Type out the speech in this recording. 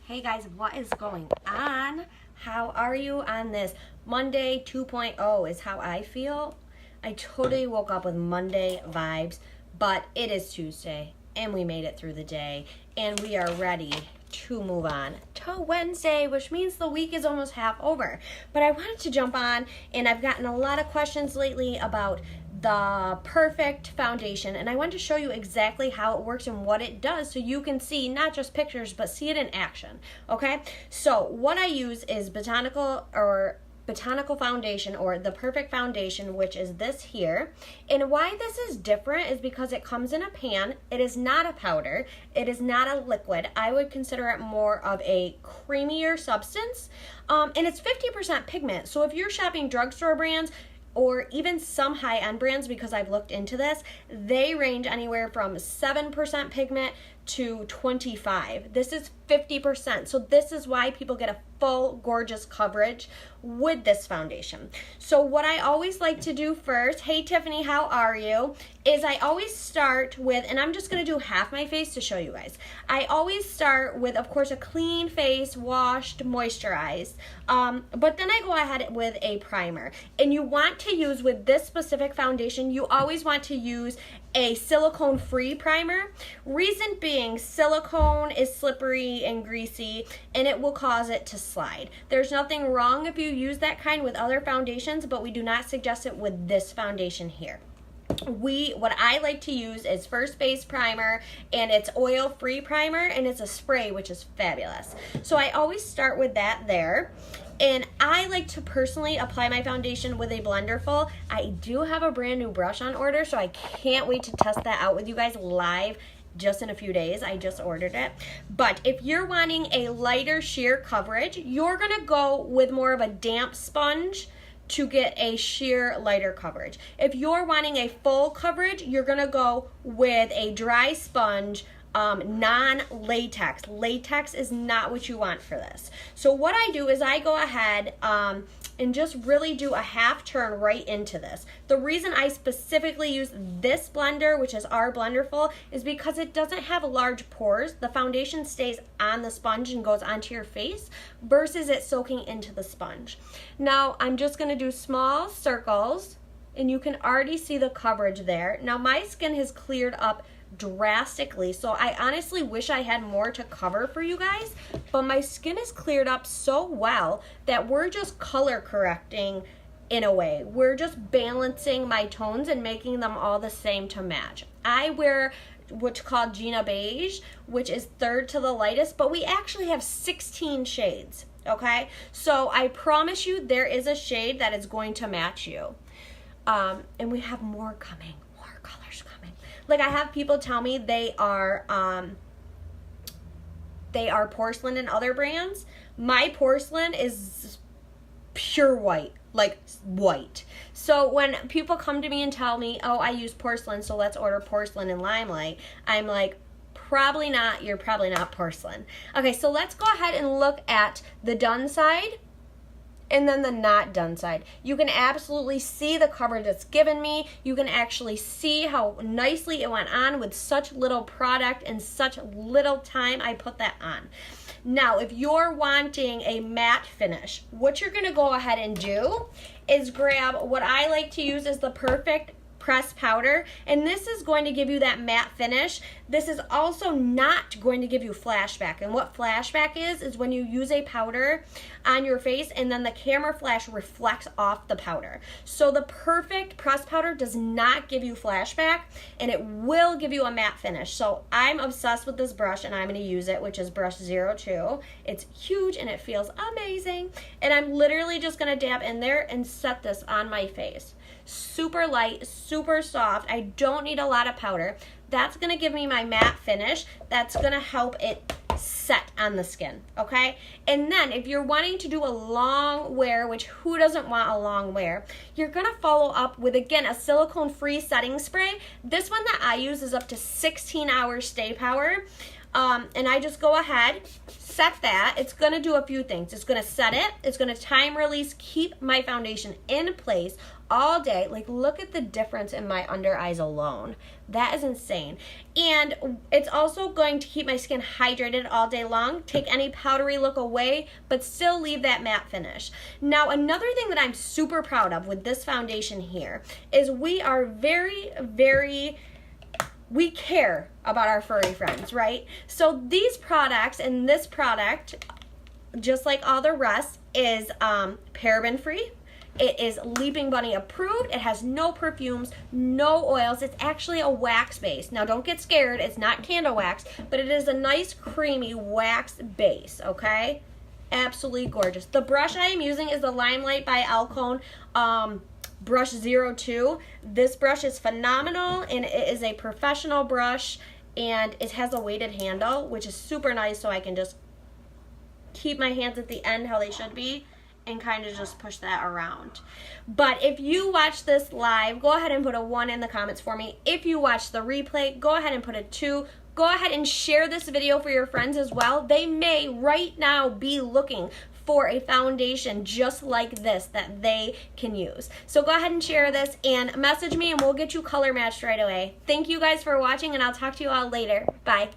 Hey guys, what is going on? How are you on this Monday 2.0 is how I feel. I totally woke up with Monday vibes, but it is Tuesday and we made it through the day and we are ready to move on to Wednesday, which means the week is almost half over. But I wanted to jump on, and I've gotten a lot of questions lately about the perfect foundation, and I want to show you exactly how it works and what it does so you can see not just pictures but see it in action. Okay, so what I use is Botanical foundation, or the perfect foundation, which is this here. And why this is different is because it comes in a pan. It is not a powder, it is not a liquid. I would consider it more of a creamier substance, and it's 50% pigment. So if you're shopping drugstore brands or even some high-end brands, because I've looked into this, they range anywhere from 7% pigment to 25. This is 50%. So this is why people get a full, gorgeous coverage with this foundation. So what I always like to do first, hey Tiffany, how are you? Is I always start with, and I'm just gonna do half my face to show you guys. I always start with, of course, a clean face, washed, moisturized. But then I go ahead with a primer. And you want to use, with this specific foundation, you always want to use a silicone-free primer. Reason being, silicone is slippery and greasy, and it will cause it to slide. There's nothing wrong if you use that kind with other foundations, but we do not suggest it with this foundation here. What I like to use is First Base primer, and it's oil-free primer, and it's a spray, which is fabulous. So I always start with that there. And I like to personally apply my foundation with a blender full. I do have a brand new brush on order, so I can't wait to test that out with you guys live just in a few days. I just ordered it. But if you're wanting a lighter sheer coverage, you're gonna go with more of a damp sponge to get a sheer lighter coverage. If you're wanting a full coverage, you're gonna go with a dry sponge, non-latex. Latex is not what you want for this. So what I do is I go ahead and just really do a half turn right into this. The reason I specifically use this blender, which is our Blenderful, is because it doesn't have large pores. The foundation stays on the sponge and goes onto your face versus it soaking into the sponge. Now I'm just gonna do small circles, and you can already see the coverage there. Now my skin has cleared up drastically, so I honestly wish I had more to cover for you guys, but my skin is cleared up so well that we're just color correcting in a way. We're just balancing my tones and making them all the same to match. I wear what's called Gina Beige, which is third to the lightest, but we actually have 16 shades, okay? So I promise you there is a shade that is going to match you. And we have more coming, more colors coming. Like, I have people tell me they are porcelain in other brands. My porcelain is pure white, like white. So when people come to me and tell me, oh, I use porcelain, so let's order porcelain in Limelight, I'm like, probably not. You're probably not porcelain. Okay, so let's go ahead and look at the done side and then the not done side. You can absolutely see the coverage it's given me. You can actually see how nicely it went on with such little product and such little time I put that on. Now, if you're wanting a matte finish, what you're gonna go ahead and do is grab what I like to use is the Perfect Press powder, and this is going to give you that matte finish. This is also not going to give you flashback, and what flashback is when you use a powder on your face and then the camera flash reflects off the powder. So the Perfect Press powder does not give you flashback, and it will give you a matte finish. So I'm obsessed with this brush, and I'm going to use it, which is brush 02. It's huge and it feels amazing, and I'm literally just going to dab in there and set this on my face. Super light, super soft. I don't need a lot of powder. That's gonna give me my matte finish. That's gonna help it set on the skin, okay? And then if you're wanting to do a long wear, which who doesn't want a long wear, you're gonna follow up with, again, a silicone-free setting spray. This one that I use is up to 16 hours stay power. And I just go ahead, set that. It's going to do a few things. It's going to set it. It's going to time release, keep my foundation in place all day. Like, look at the difference in my under eyes alone. That is insane. And it's also going to keep my skin hydrated all day long, take any powdery look away, but still leave that matte finish. Now, another thing that I'm super proud of with this foundation here is we are we care about our furry friends, right? So these products and this product, just like all the rest, is paraben free. It is Leaping Bunny approved. It has no perfumes, no oils. It's actually a wax base. Now, don't get scared. It's not candle wax, but it is a nice creamy wax base, okay? Absolutely gorgeous. The brush I am using is the Limelight by Alcone brush 02. This brush is phenomenal, and it is a professional brush, and it has a weighted handle, which is super nice, so I can just keep my hands at the end how they should be and kind of just push that around. But if you watch this live, go ahead and put a 1 in the comments for me. If you watch the replay, go ahead and put a 2. Go ahead and share this video for your friends as well. They may right now be looking for a foundation just like this that they can use. So go ahead and share this and message me, and we'll get you color matched right away. Thank you guys for watching, and I'll talk to you all later. Bye.